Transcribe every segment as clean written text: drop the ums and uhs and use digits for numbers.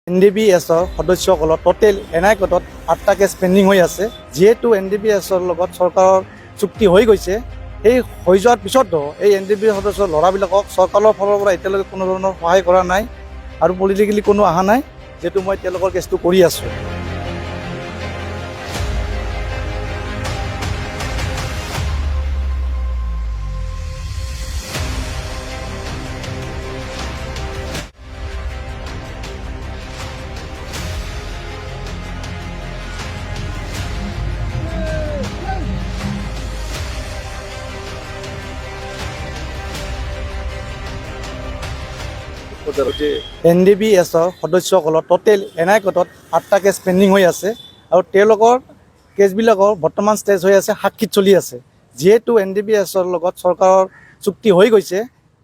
NDBSৰ সদস্যসকলৰ total NI কোৰ্টত 8টা cash pending হৈ আছে। যিহেতু NDBSৰ লগত চৰকাৰৰ চুক্তি হৈ গৈছে, সেই হৈ যোৱাৰ পিছতো এই NDBS সদস্যৰ ল'ৰাবিলাকক চৰকাৰৰ ফালৰ পৰা এতিয়ালৈকে কোনো ধৰণৰ সহায় কৰা নাই আৰু পলিটিকেলি কোনো অহা নাই, যিহেতু মই তেওঁলোকৰ কেছটো কৰি আছোঁ। NDBSৰ সদস্যসকলৰ টোটেল NI কোৰ্টত 8টা কেছ পেণ্ডিং হৈ আছে আৰু তেওঁলোকৰ কেছবিলাকৰ বৰ্তমান ষ্টেজ হৈ আছে, সাক্ষীত চলি আছে। যিহেতু NDBSৰ লগত চৰকাৰৰ চুক্তি হৈ গৈছে,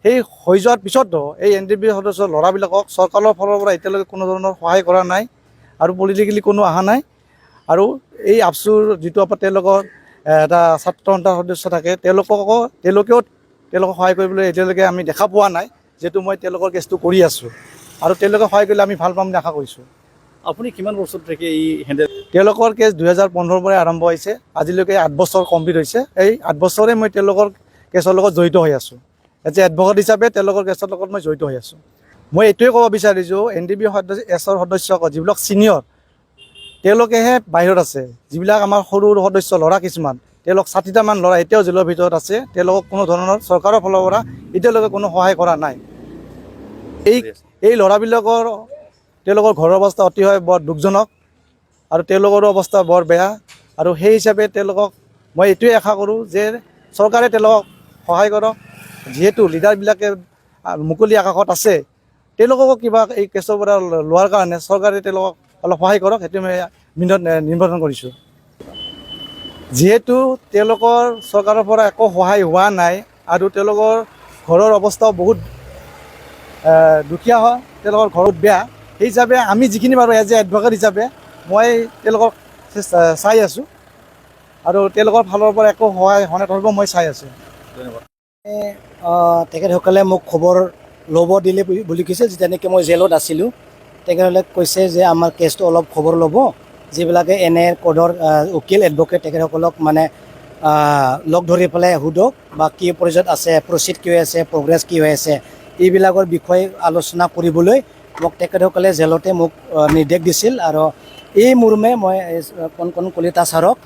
সেই হৈ যোৱাৰ পিছতো এই NDBS সদস্যৰ ল'ৰাবিলাকক চৰকাৰৰ ফালৰ পৰা এতিয়ালৈকে কোনো ধৰণৰ সহায় কৰা নাই আৰু পলিটিকেলি কোনো অহা নাই। আৰু এই আফচুৰ যিটো তেওঁলোকৰ এটা ছাত্ৰ সন্থাৰ সদস্য থাকে, তেওঁলোকেও সহায় কৰিবলৈ এতিয়ালৈকে আমি দেখা পোৱা নাই, যিহেতু মই তেওঁলোকৰ কেছটো কৰি আছোঁ আৰু তেওঁলোকে সহায় কৰিলে আমি ভাল পাম বুলি আশা কৰিছোঁ। আপুনি কিমান বছৰ থাকে এই হেণ্ডেল? তেওঁলোকৰ কেছ 2015 পৰাই আৰম্ভ হৈছে, আজিলৈকে 8 বছৰ কমপ্লিট হৈছে। এই 8 বছৰে মই তেওঁলোকৰ কেছৰ লগত জড়িত হৈ আছোঁ। এজ এ এডভকেট হিচাপে তেওঁলোকৰ কেছৰ লগত মই জড়িত হৈ আছোঁ। মই এইটোৱে ক'ব বিচাৰিছোঁ, NDBSৰ সদস্যসকল যিবিলাক ছিনিয়ৰ, তেওঁলোকেহে বাহিৰত আছে। যিবিলাক আমাৰ সৰু সৰু সদস্য ল'ৰা কিছুমান, তেওঁলোক 60টামান ল'ৰা এতিয়াও জেলৰ ভিতৰত আছে। তেওঁলোকক কোনো ধৰণৰ চৰকাৰৰ ফালৰ পৰা এতিয়ালৈকে কোনো সহায় কৰা নাই। এই ল'ৰাবিলাকৰ তেওঁলোকৰ ঘৰৰ অৱস্থা অতিশয় বৰ দুখজনক আৰু তেওঁলোকৰো অৱস্থা বৰ বেয়া। আৰু সেই হিচাপে তেওঁলোকক মই এইটোৱে আশা কৰোঁ যে চৰকাৰে তেওঁলোকক সহায় কৰক। যিহেতু লিডাৰবিলাকে মুকলি আকাশত আছে, তেওঁলোককো কিবা এই কেছৰ পৰা লোৱাৰ কাৰণে চৰকাৰে তেওঁলোকক অলপ সহায় কৰক, সেইটো মই নিবেদন কৰিছোঁ। যিহেতু তেওঁলোকৰ চৰকাৰৰ পৰা একো সহায় হোৱা নাই আৰু তেওঁলোকৰ ঘৰৰ অৱস্থাও বহুত দুখীয়া হয়, তেওঁলোকৰ ঘৰত বেয়া। সেই হিচাপে আমি যিখিনি পাৰোঁ এজ এ এডভকেট হিচাপে মই তেওঁলোকক চাই আছোঁ আৰু তেওঁলোকৰ ফালৰ পৰা একো সহায় হ'ব মই চাই আছোঁ। ধন্যবাদ। তেখেতসকলে মোক খবৰ ল'ব দিলে বুলি কৈছে, যেনেকৈ মই জেলত আছিলোঁ। তেখেতসকলে কৈছে যে আমাৰ কেছটো অলপ খবৰ ল'ব, যিবিলাকে NI কোৰ্টৰ উকিল এডভকেট তেখেতসকলক মানে লগ ধৰি পেলাই সোধক বা কি পৰ্যায়ত আছে, প্ৰচিড কি হৈ আছে, প্ৰগ্ৰেছ কি হৈ আছে, এইবিলাকৰ বিষয়ে আলোচনা কৰিবলৈ মোক তেখেতসকলে জেলতে মোক নিৰ্দেশ দিছিল। আৰু এই মৰ্মে মই কণ কলিতা ছাৰক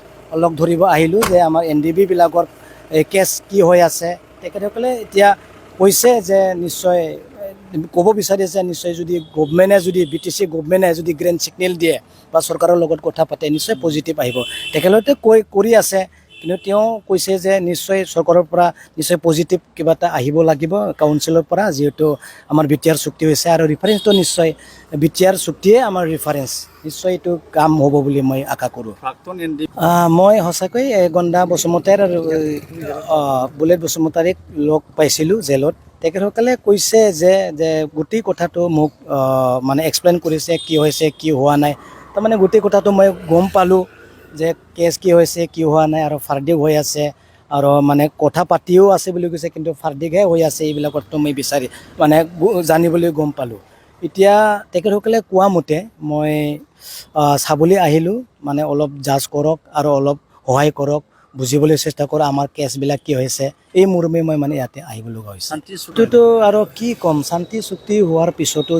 লগ ধৰিব আহিলোঁ যে আমাৰ NDBবিলাকৰ কেছ কি হৈ আছে। তেখেতসকলে এতিয়া কৈছে যে নিশ্চয় ক'ব বিচাৰিছে, নিশ্চয় যদি গভমেণ্টে যদি BTC গভমেণ্টে যদি গ্ৰীণ ছিগনেল দিয়ে বা চৰকাৰৰ লগত কথা পাতে, নিশ্চয় পজিটিভ আহিব। তেখেতলোকে কৰি আছে, কিন্তু তেওঁ কৈছে যে নিশ্চয় চৰকাৰৰ পৰা নিশ্চয় পজিটিভ কিবা এটা আহিব লাগিব কাউন্সিলৰ পৰা, যিহেতু আমাৰ BTR চুক্তি হৈছে আৰু ৰিফাৰেঞ্চটো নিশ্চয় BTR চুক্তিয়ে আমাৰ ৰিফাৰেঞ্চ, নিশ্চয় এইটো কাম হ'ব বুলি মই আশা কৰোঁ। মই সঁচাকৈ গণ্ডা বসুমতাৰীৰ আৰু বুলেট বসুমতাৰীক লগ পাইছিলোঁ জেলত। তেখেতসকলে কৈছে যে গোটেই কথাটো মোক মানে এক্সপ্লেইন কৰিছে, কি হৈছে কি হোৱা নাই। তাৰমানে গোটেই কথাটো মই গম পালোঁ যে কেছ কি হৈছে কি হোৱা নাই আৰু ফাৰ্ডিক হৈ আছে আৰু মানে কথা পাতিও আছে বুলি কৈছে, কিন্তু ফাৰ্ডিকহে হৈ আছে। এইবিলাকতো মই মানে জানিবলৈ গম পালোঁ। এতিয়া তেখেতসকলে কোৱা মতে মই চাবলৈ আহিলোঁ, মানে অলপ জাজ কৰক আৰু অলপ সহায় কৰক, বুজিবলৈ চেষ্টা কৰক আমাৰ কেছবিলাক কি হৈছে। এই মৰ্মে মই মানে ইয়াতে আহিব লগা হৈছে। এইটোতো আৰু কি ক'ম, শান্তি চুক্তি হোৱাৰ পিছতো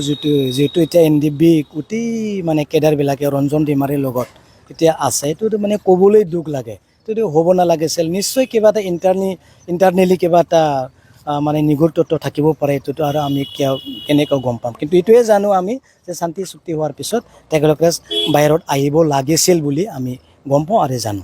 যিহেতু এতিয়া NDB গোটেই মানে কেডাৰবিলাকে ৰঞ্জন ডিমাৰীৰ লগত এতিয়া আছে, এইটোতো মানে ক'বলৈ দুখ লাগে। এইটো হ'ব নালাগিছিল। নিশ্চয় কিবা এটা ইণ্টাৰনেলি কিবা এটা মানে নিগুৰ তত্ত্ব থাকিব পাৰে, এইটোতো আৰু আমি কেনেকৈ গম পাম। কিন্তু এইটোৱে জানো আমি যে শান্তি চুক্তি হোৱাৰ পিছত তেখেতলোকে বাহিৰত আহিব লাগিছিল বুলি আমি গম পাওঁ আৰু জানো।